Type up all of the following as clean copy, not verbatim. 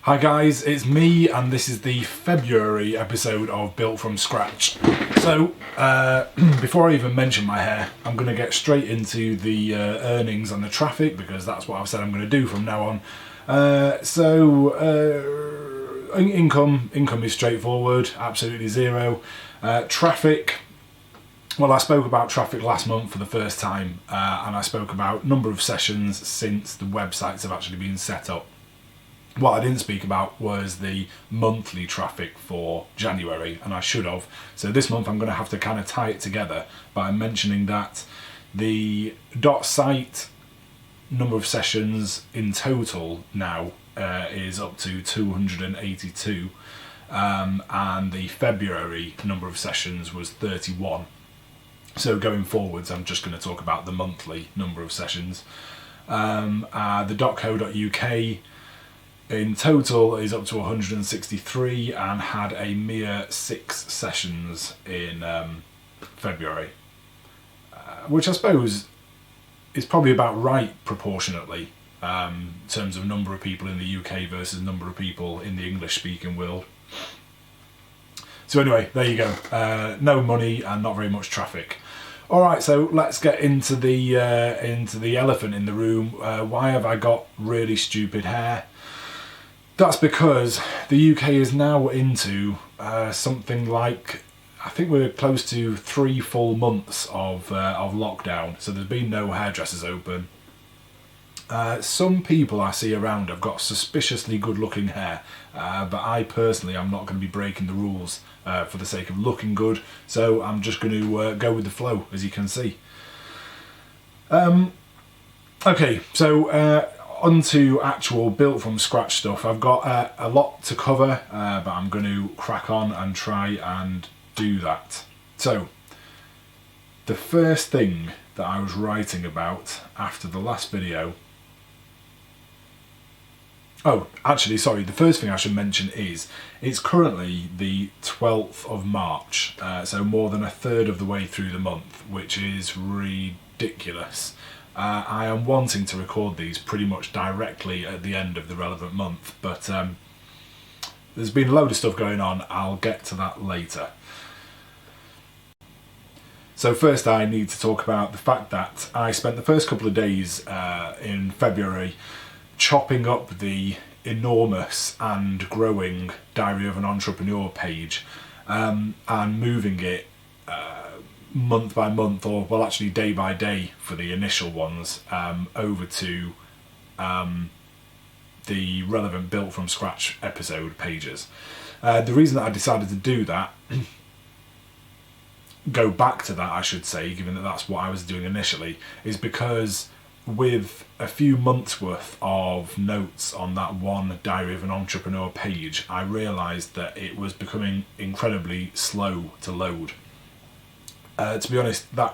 Hi guys, it's me and this is the February episode of Built From Scratch. So, before I even mention my hair, I'm going to get straight into the earnings and the traffic because that's what I've said I'm going to do from now on. Income is straightforward, absolutely zero. Traffic, well, I spoke about traffic last month for the first time and I spoke about number of sessions since the websites have actually been set up. What I didn't speak about was the monthly traffic for January, and I should have. So this month I'm going to have to kind of tie it together by mentioning that the .site number of sessions in total now is up to 282, and the February number of sessions was 31. So going forwards, I'm just going to talk about the monthly number of sessions. The .co.uk in total is up to 163 and had a mere 6 sessions in February, which I suppose is probably about right proportionately in terms of number of people in the UK versus number of people in the English-speaking world. So anyway, there you go. No money and not very much traffic. All right, so let's get into the elephant in the room. Why have I got really stupid hair? That's because the UK is now into something like, I think we're close to 3 full months of lockdown. So there's been no hairdressers open. Some people I see around have got suspiciously good looking hair, but I personally am not going to be breaking the rules for the sake of looking good. So I'm just going to go with the flow, as you can see. Okay, so onto actual built from scratch stuff. I've got a lot to cover, but I'm going to crack on and try and do that. So, the first thing that I was writing about after the last video... Oh, actually, sorry, the first thing I should mention is it's currently the 12th of March, so more than a third of the way through the month, which is ridiculous. I am wanting to record these pretty much directly at the end of the relevant month, but there's been a load of stuff going on. I'll get to that later. So first I need to talk about the fact that I spent the first couple of days in February chopping up the enormous and growing Diary of an Entrepreneur page and moving it month by month, or well actually day by day for the initial ones, over to the relevant built from scratch episode pages. The reason that I decided to do that, go back to that I should say, given that that's what I was doing initially, is because with a few months worth of notes on that one Diary of an Entrepreneur page, I realised that it was becoming incredibly slow to load. To be honest, the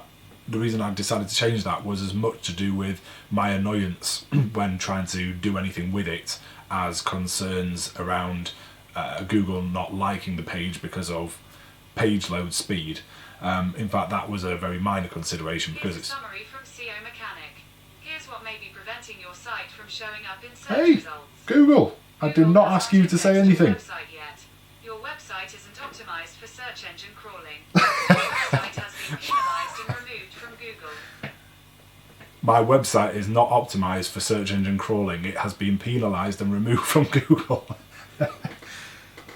reason I decided to change that was as much to do with my annoyance when trying to do anything with it as concerns around Google not liking the page because of page load speed. In fact, that was a very minor consideration because it's... Summary from SEO Mechanic. Here's what may be preventing your site from showing up in search results. Google! I did not ask you to say anything. Your website isn't optimized for search engine crawling. Your website has been penalized and removed from Google. My website is not optimized for search engine crawling. It has been penalized and removed from Google.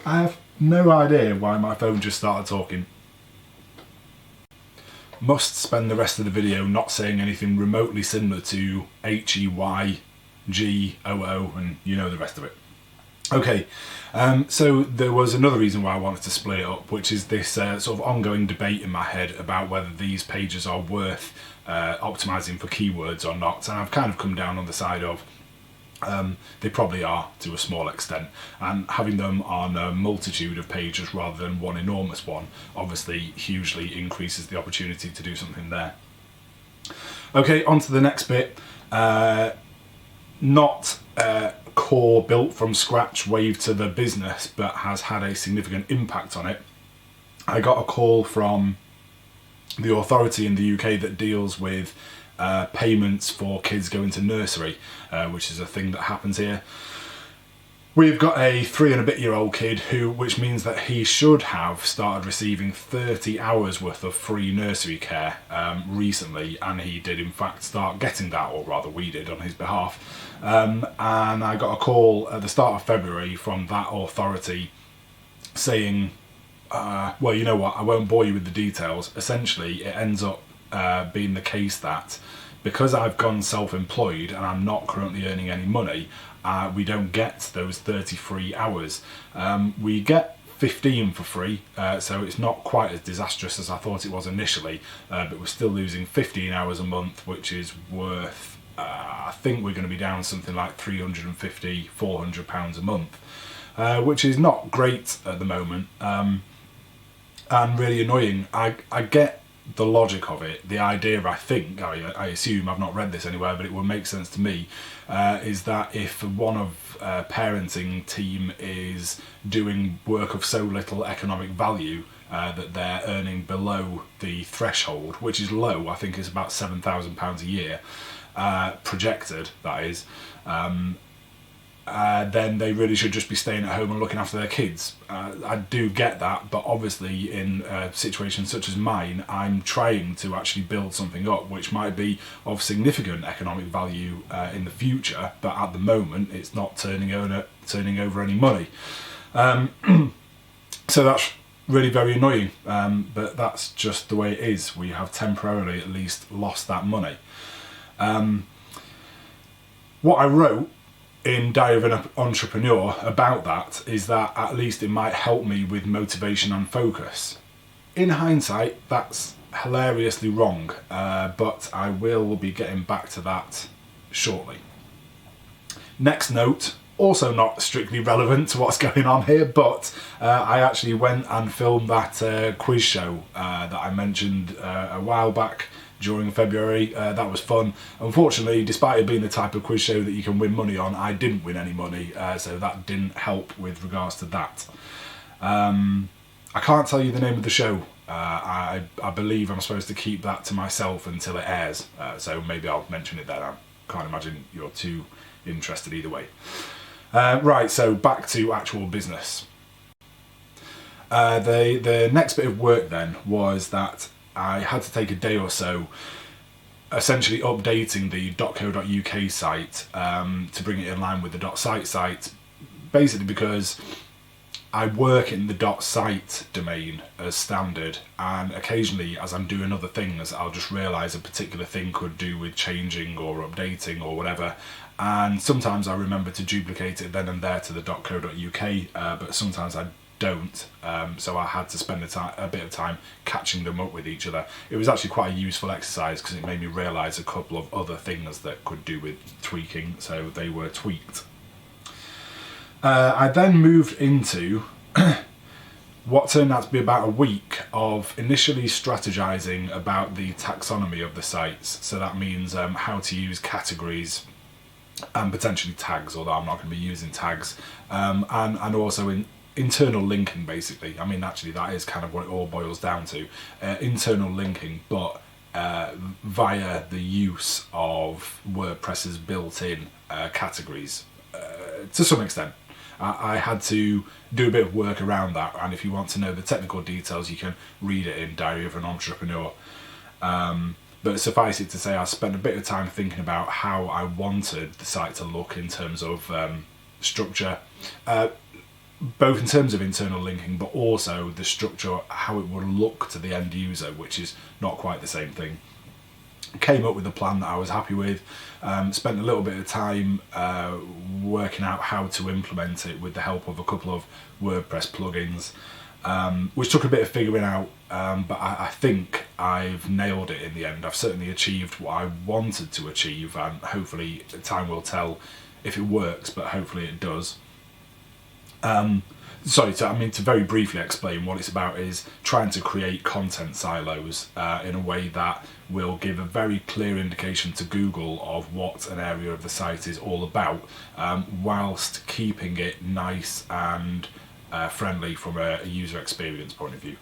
I have no idea why my phone just started talking. Must spend the rest of the video not saying anything remotely similar to HEYGOO, and you know the rest of it. Okay, so there was another reason why I wanted to split it up, which is this sort of ongoing debate in my head about whether these pages are worth optimizing for keywords or not, and I've kind of come down on the side of they probably are to a small extent, and having them on a multitude of pages rather than one enormous one obviously hugely increases the opportunity to do something there. Okay, on to the next bit. Not core built from scratch wave to the business, but has had a significant impact on it. I got a call from the authority in the UK that deals with payments for kids going to nursery, which is a thing that happens here, We've got a 3 and a bit year old kid which means that he should have started receiving 30 hours worth of free nursery care recently, and he did in fact start getting that, or rather we did on his behalf. And I got a call at the start of February from that authority saying, well, you know what, I won't bore you with the details. Essentially, it ends up being the case that because I've gone self-employed and I'm not currently earning any money, we don't get those 33 hours. We get 15 for free, so it's not quite as disastrous as I thought it was initially, but we're still losing 15 hours a month, which is worth, I think we're going to be down something like £350, £400 a month, which is not great at the moment, and really annoying. I get the logic of it, the idea, I assume, I've not read this anywhere, but it would make sense to me, is that if one of parenting team is doing work of so little economic value that they're earning below the threshold, which is low, I think it's about £7,000 a year, projected, that is, then they really should just be staying at home and looking after their kids. I do get that, but obviously in situations such as mine, I'm trying to actually build something up which might be of significant economic value in the future, but at the moment it's not turning over any money. So that's really very annoying, but that's just the way it is. We have temporarily at least lost that money. What I wrote in Diary of an Entrepreneur about that is that at least it might help me with motivation and focus. In hindsight, that's hilariously wrong, but I will be getting back to that shortly. Next note, also not strictly relevant to what's going on here, but I actually went and filmed that quiz show that I mentioned a while back during February. That was fun. Unfortunately, despite it being the type of quiz show that you can win money on, I didn't win any money, so that didn't help with regards to that. I can't tell you the name of the show. I believe I'm supposed to keep that to myself until it airs, so maybe I'll mention it then. I can't imagine you're too interested either way. Right, so back to actual business. The next bit of work then was that I had to take a day or so essentially updating the .co.uk site to bring it in line with the .site site, basically because I work in the .site domain as standard, and occasionally as I'm doing other things I'll just realise a particular thing could do with changing or updating or whatever, and sometimes I remember to duplicate it then and there to the .co.uk, but sometimes I don't, so I had to spend a bit of time catching them up with each other. It was actually quite a useful exercise because it made me realise a couple of other things that could do with tweaking, so they were tweaked. I then moved into what turned out to be about a week of initially strategizing about the taxonomy of the sites. So that means how to use categories and potentially tags, although I'm not going to be using tags, and also in internal linking, basically. I mean, actually that is kind of what it all boils down to, internal linking, but via the use of WordPress's built-in categories to some extent. I had to do a bit of work around that, and if you want to know the technical details you can read it in Diary of an Entrepreneur. But suffice it to say, I spent a bit of time thinking about how I wanted the site to look in terms of structure, both in terms of internal linking, but also the structure, how it would look to the end user, which is not quite the same thing. Came up with a plan that I was happy with, spent a little bit of time working out how to implement it with the help of a couple of WordPress plugins, which took a bit of figuring out, but I think I've nailed it in the end. I've certainly achieved what I wanted to achieve, and hopefully time will tell if it works, but hopefully it does. To very briefly explain what it's about is trying to create content silos in a way that will give a very clear indication to Google of what an area of the site is all about, whilst keeping it nice and friendly from a user experience point of view.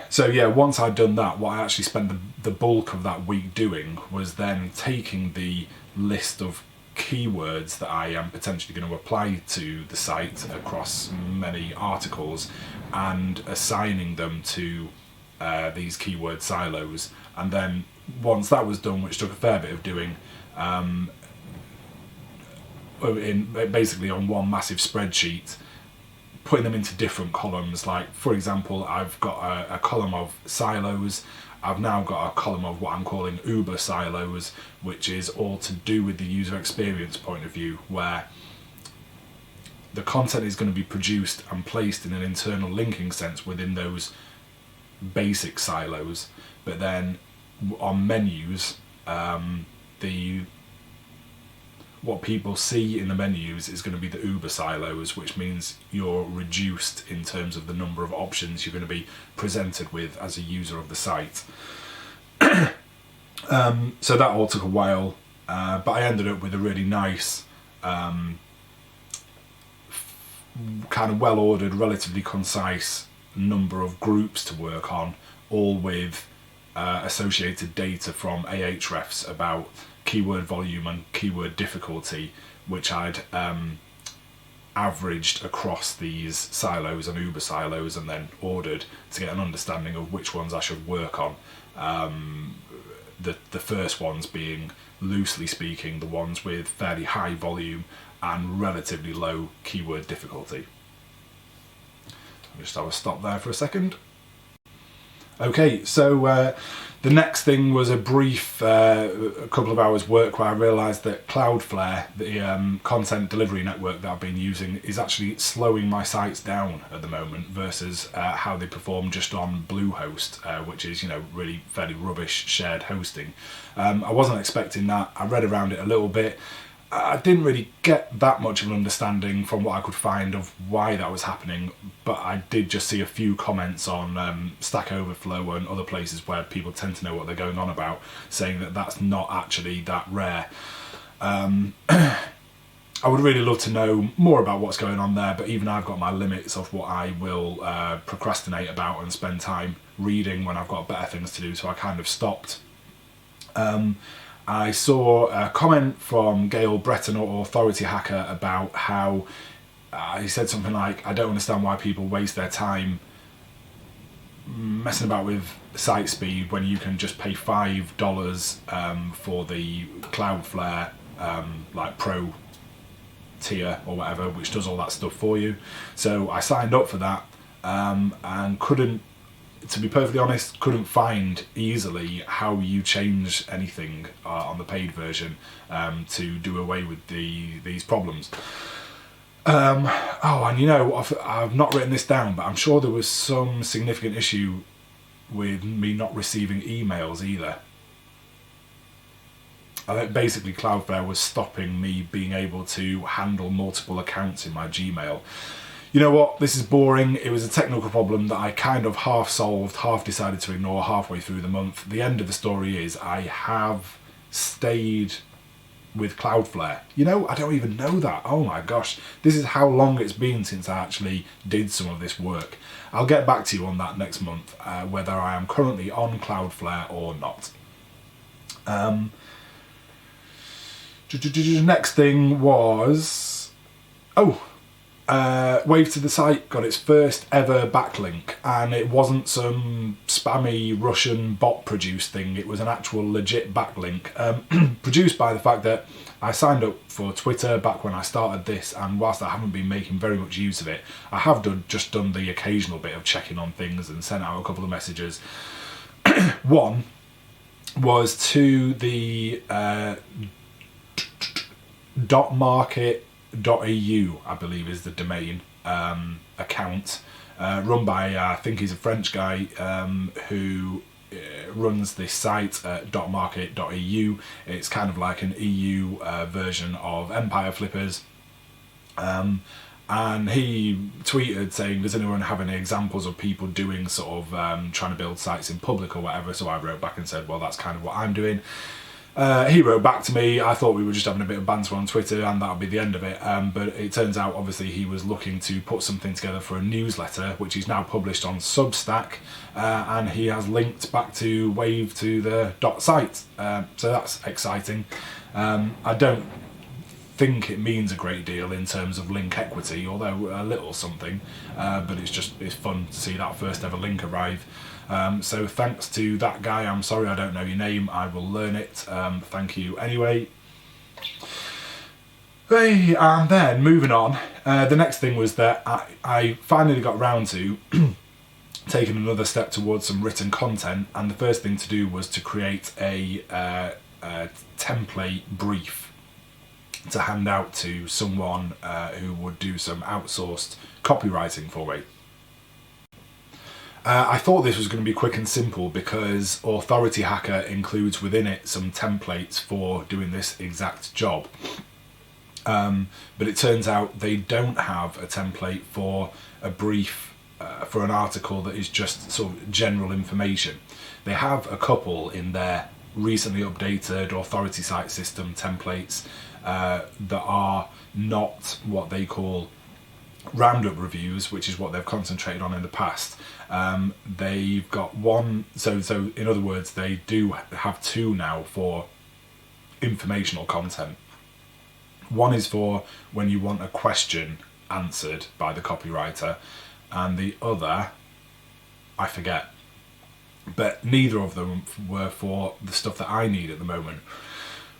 So yeah, once I'd done that, what I actually spent the bulk of that week doing was then taking the list of keywords that I am potentially going to apply to the site across many articles and assigning them to these keyword silos. And then once that was done, which took a fair bit of doing, basically on one massive spreadsheet, putting them into different columns. Like, for example, I've got a column of silos. I've now got a column of what I'm calling Uber silos, which is all to do with the user experience point of view, where the content is going to be produced and placed in an internal linking sense within those basic silos. But then on menus, what people see in the menus is going to be the Uber silos, which means you're reduced in terms of the number of options you're going to be presented with as a user of the site. So that all took a while, but I ended up with a really nice, kind of well-ordered, relatively concise number of groups to work on, all with associated data from Ahrefs about keyword volume and keyword difficulty, which I'd averaged across these silos and Uber silos and then ordered to get an understanding of which ones I should work on. The first ones being, loosely speaking, the ones with fairly high volume and relatively low keyword difficulty. I'll just have a stop there for a second. Okay, so the next thing was a brief a couple of hours work where I realised that Cloudflare, the content delivery network that I've been using, is actually slowing my sites down at the moment versus how they perform just on Bluehost, which is, really fairly rubbish shared hosting. I wasn't expecting that. I read around it a little bit. I didn't really get that much of an understanding from what I could find of why that was happening, but I did just see a few comments on Stack Overflow and other places where people tend to know what they're going on about, saying that that's not actually that rare. I would really love to know more about what's going on there, but even I've got my limits of what I will procrastinate about and spend time reading when I've got better things to do, so I kind of stopped. I saw a comment from Gail Breton, or Authority Hacker, about how he said something like, I don't understand why people waste their time messing about with site speed when you can just pay $5 for the Cloudflare like Pro tier or whatever, which does all that stuff for you. So I signed up for that and couldn't, to be perfectly honest, couldn't find easily how you change anything on the paid version to do away with these problems. And I've not written this down, but I'm sure there was some significant issue with me not receiving emails either. I think basically Cloudflare was stopping me being able to handle multiple accounts in my Gmail. You know what, this is boring. It was a technical problem that I kind of half solved, half decided to ignore halfway through the month. The end of the story is I have stayed with Cloudflare. I don't even know that. Oh my gosh, this is how long it's been since I actually did some of this work. I'll get back to you on that next month, whether I am currently on Cloudflare or not. Next thing was... Wave to the Site got its first ever backlink, and it wasn't some spammy Russian bot produced thing. It was an actual legit backlink, produced by the fact that I signed up for Twitter back when I started this, and whilst I haven't been making very much use of it, I have just done the occasional bit of checking on things and sent out a couple of messages. One was to the .market.eu, I believe is the domain account, run by, I think he's a French guy, who runs this site at .market.eu. It's kind of like an EU version of Empire Flippers. And he tweeted saying, does anyone have any examples of people doing sort of trying to build sites in public or whatever? So I wrote back and said, well, that's kind of what I'm doing. He wrote back to me. I thought we were just having a bit of banter on Twitter and that would be the end of it. But it turns out, obviously, he was looking to put something together for a newsletter, which he's now published on Substack. And he has linked back to Wave to the .site. So that's exciting. I don't think it means a great deal in terms of link equity, although a little something, but it's fun to see that first ever link arrive. So thanks to that guy. I'm sorry I don't know your name, I will learn it. Thank you anyway. Hey, and then moving on, the next thing was that I finally got round to taking another step towards some written content, and the first thing to do was to create a template brief to hand out to someone who would do some outsourced copywriting for me. I thought this was going to be quick and simple because Authority Hacker includes within it some templates for doing this exact job. But it turns out they don't have a template for a brief for an article that is just sort of general information. They have a couple in their recently updated authority site system templates that are not what they call roundup reviews, which is what they've concentrated on in the past. They've got one, so in other words, they do have two now for informational content. One is for when you want a question answered by the copywriter, and the other, I forget. But neither of them were for the stuff that I need at the moment,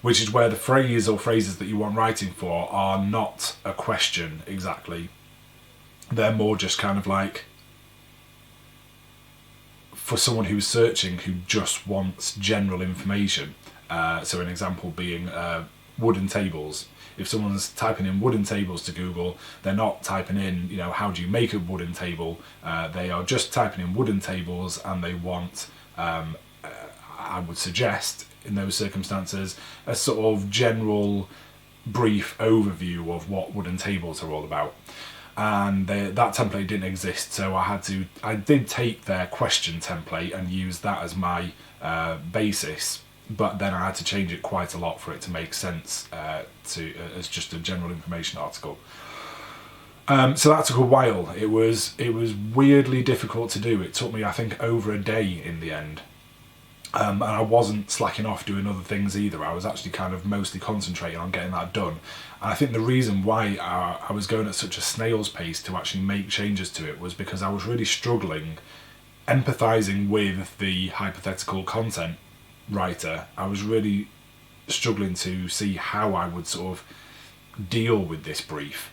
which is where the phrase or phrases that you want writing for are not a question exactly. They're more just kind of like for someone who's searching who just wants general information. So an example being wooden tables. If someone's typing in wooden tables to Google, they're not typing in, how do you make a wooden table? They are just typing in wooden tables, and they want, I would suggest, in those circumstances, a sort of general brief overview of what wooden tables are all about. And that template didn't exist, so I did take their question template and use that as my basis. But then I had to change it quite a lot for it to make sense as just a general information article. So that took a while. It was weirdly difficult to do. It took me, I think, over a day in the end. And I wasn't slacking off doing other things either. I was actually kind of mostly concentrating on getting that done. And I think the reason why I was going at such a snail's pace to actually make changes to it was because I was really struggling empathising with the hypothetical content writer. I was really struggling to see how I would sort of deal with this brief.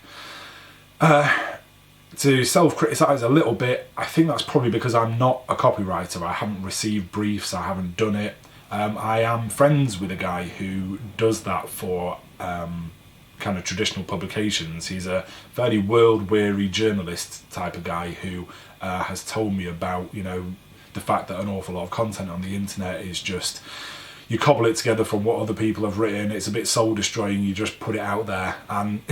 To self-criticise a little bit, I think that's probably because I'm not a copywriter. I haven't received briefs, I haven't done it. I am friends with a guy who does that for kind of traditional publications. He's a fairly world-weary journalist type of guy who has told me about, the fact that an awful lot of content on the internet is just, you cobble it together from what other people have written, it's a bit soul destroying, you just put it out there, and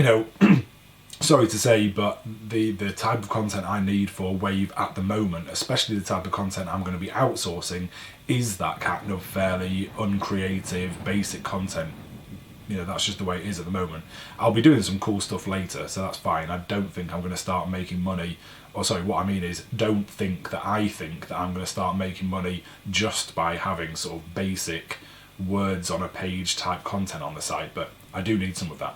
sorry to say, but the type of content I need for Wave at the moment, especially the type of content I'm going to be outsourcing, is that kind of fairly uncreative, basic content. That's just the way it is at the moment. I'll be doing some cool stuff later, so that's fine. I don't think I'm going to start making money, or sorry, what I mean is, don't think that I think that I'm going to start making money just by having sort of basic words on a page type content on the site, but I do need some of that.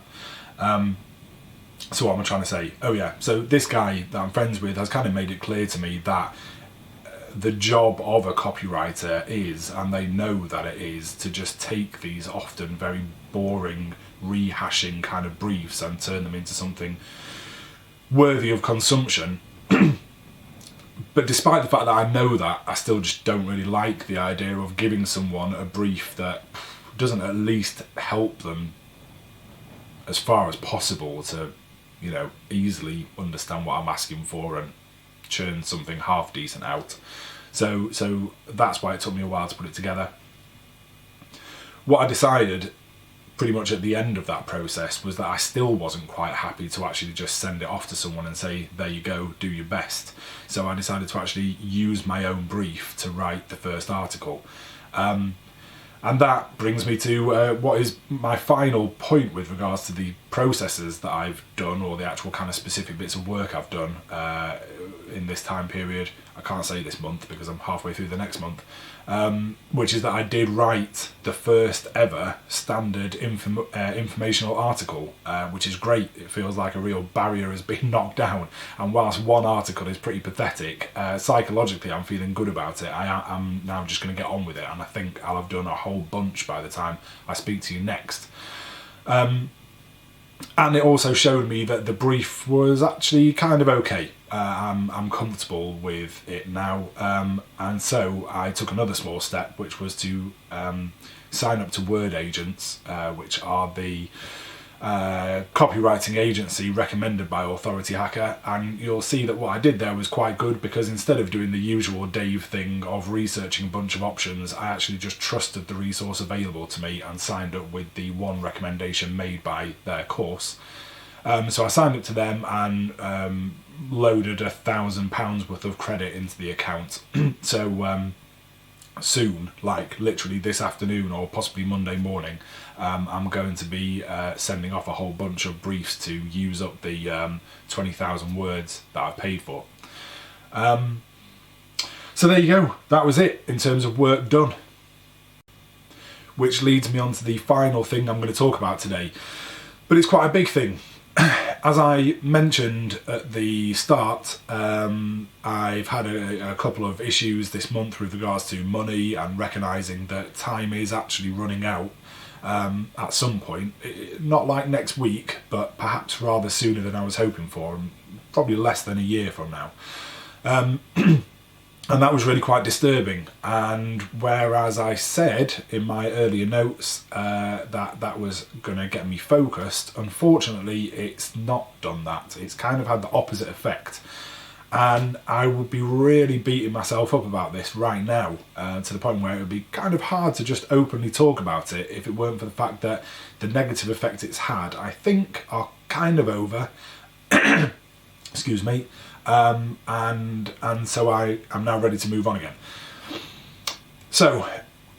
So what am I trying to say? Oh yeah, so this guy that I'm friends with has kind of made it clear to me that the job of a copywriter is, and they know that it is, to just take these often very boring, rehashing kind of briefs and turn them into something worthy of consumption. But despite the fact that I know that, I still just don't really like the idea of giving someone a brief that doesn't at least help them as far as possible to, easily understand what I'm asking for and churn something half decent out. So that's why it took me a while to put it together. What I decided pretty much at the end of that process was that I still wasn't quite happy to actually just send it off to someone and say, there you go, do your best. So I decided to actually use my own brief to write the first article. And that brings me to what is my final point with regards to the processes that I've done, or the actual kind of specific bits of work I've done in this time period. I can't say this month because I'm halfway through the next month, which is that I did write the first ever standard informational article, which is great. It feels like a real barrier has been knocked down, and whilst one article is pretty pathetic, psychologically I'm feeling good about it. I'm now just going to get on with it, and I think I'll have done a whole bunch by the time I speak to you next. And it also showed me that the brief was actually kind of okay. I'm comfortable with it now, and so I took another small step, which was to sign up to Word Agents, which are the copywriting agency recommended by Authority Hacker. And you'll see that what I did there was quite good, because instead of doing the usual Dave thing of researching a bunch of options, I actually just trusted the resource available to me and signed up with the one recommendation made by their course. So I signed up to them and loaded £1,000 worth of credit into the account. So soon, like literally this afternoon or possibly Monday morning, I'm going to be sending off a whole bunch of briefs to use up the 20,000 words that I've paid for. So there you go, that was it in terms of work done. Which leads me on to the final thing I'm going to talk about today. But it's quite a big thing. As I mentioned at the start, I've had a couple of issues this month with regards to money and recognising that time is actually running out at some point. Not like next week, but perhaps rather sooner than I was hoping for, and probably less than a year from now. And that was really quite disturbing. And whereas I said in my earlier notes that was going to get me focused, unfortunately it's not done that. It's kind of had the opposite effect. And I would be really beating myself up about this right now, to the point where it would be kind of hard to just openly talk about it if it weren't for the fact that the negative effect it's had, I think, are kind of over. Excuse me. And so I am now ready to move on again. So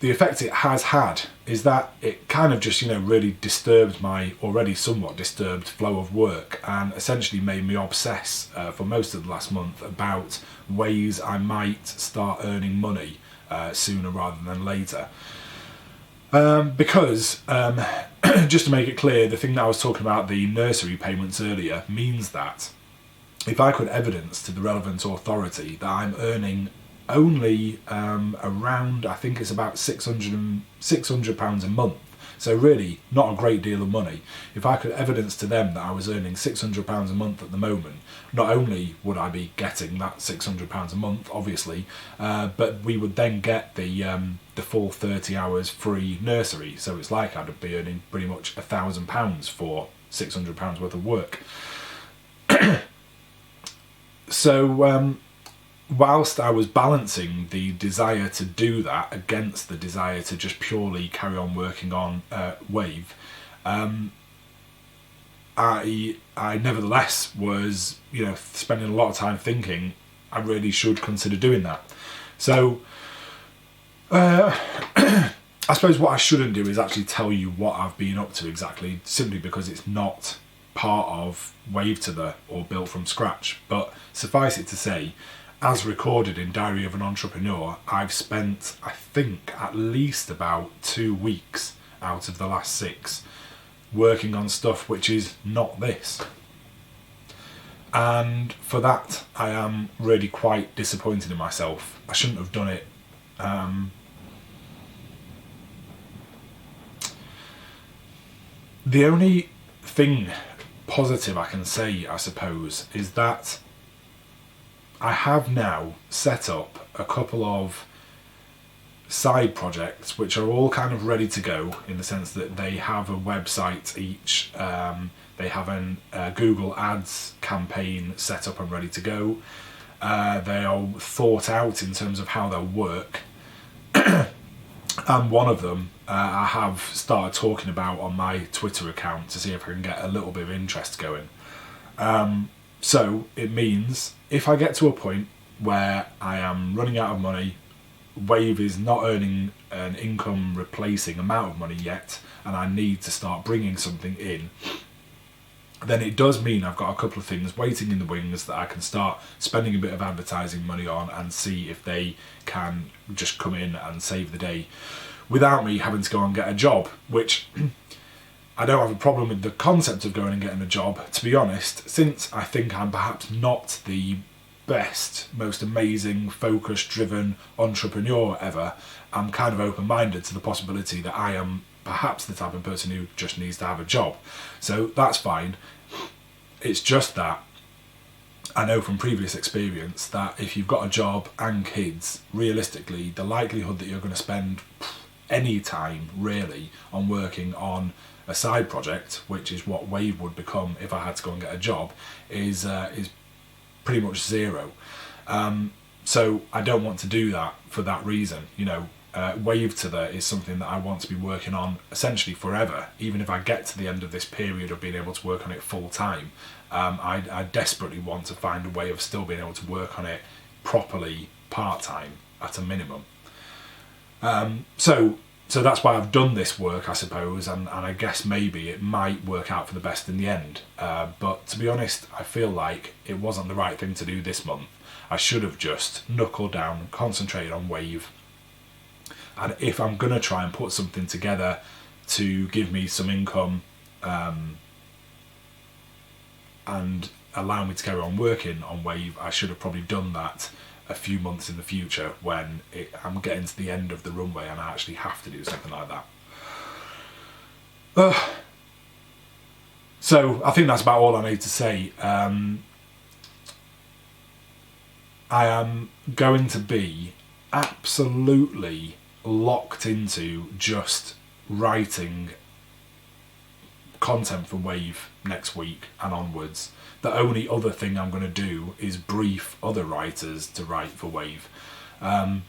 the effect it has had is that it kind of just, really disturbed my already somewhat disturbed flow of work, and essentially made me obsess for most of the last month about ways I might start earning money sooner rather than later. Because just to make it clear, the thing that I was talking about, the nursery payments earlier, means that if I could evidence to the relevant authority that I'm earning only around, I think it's about £600 a month, so really not a great deal of money. If I could evidence to them that I was earning £600 a month at the moment, not only would I be getting that £600 a month, obviously, but we would then get the full 30 hours free nursery. So it's like I'd be earning pretty much £1,000 for £600 worth of work. So whilst I was balancing the desire to do that against the desire to just purely carry on working on Wave, I nevertheless was, spending a lot of time thinking I really should consider doing that. So I suppose what I shouldn't do is actually tell you what I've been up to exactly, simply because it's not part of Wave to the or built from scratch. But suffice it to say, as recorded in Diary of an Entrepreneur, I've spent, I think, at least about 2 weeks out of the last 6 working on stuff which is not this. And for that, I am really quite disappointed in myself. I shouldn't have done it. The only thing positive I can say, I suppose, is that I have now set up a couple of side projects which are all kind of ready to go, in the sense that they have a website each, they have a Google Ads campaign set up and ready to go, they are thought out in terms of how they'll work, and one of them I have started talking about on my Twitter account to see if I can get a little bit of interest going. So it means if I get to a point where I am running out of money, Wave is not earning an income replacing amount of money yet, and I need to start bringing something in, then it does mean I've got a couple of things waiting in the wings that I can start spending a bit of advertising money on and see if they can just come in and save the day without me having to go and get a job, which I don't have a problem with the concept of going and getting a job, to be honest, since I think I'm perhaps not the best, most amazing, focus-driven entrepreneur ever. I'm kind of open-minded to the possibility that I am perhaps the type of person who just needs to have a job. So that's fine. It's just that I know from previous experience that if you've got a job and kids, realistically, the likelihood that you're going to spend any time really on working on a side project, which is what Wave would become if I had to go and get a job, is pretty much zero. So I don't want to do that for that reason. You know, Wave to there is something that I want to be working on essentially forever. Even if I get to the end of this period of being able to work on it full time, I desperately want to find a way of still being able to work on it properly part time at a minimum. So that's why I've done this work, I suppose, and I guess maybe it might work out for the best in the end. But to be honest, I feel like it wasn't the right thing to do this month. I should have just knuckled down and concentrated on Wave. And if I'm going to try and put something together to give me some income and allow me to carry on working on Wave, I should have probably done that a few months in the future when I'm getting to the end of the runway and I actually have to do something like that. So I think that's about all I need to say. I am going to be absolutely locked into just writing content for Wave next week and onwards. The only other thing I'm going to do is brief other writers to write for Wave. And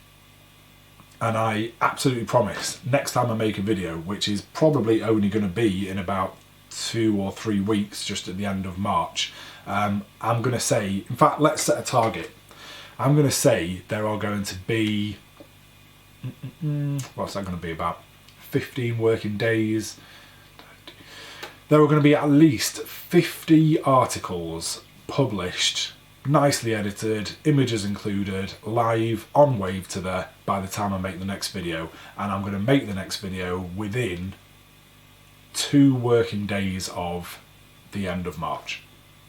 I absolutely promise, next time I make a video, which is probably only going to be in about 2 or 3 weeks, just at the end of March, I'm going to say, in fact, let's set a target. I'm going to say there are going to be, what's that going to be, about 15 working days. There are going to be at least 50 articles published, nicely edited, images included, live on Wave to there by the time I make the next video. And I'm going to make the next video within 2 working days of the end of March.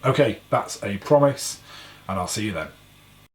Okay, that's a promise, and I'll see you then.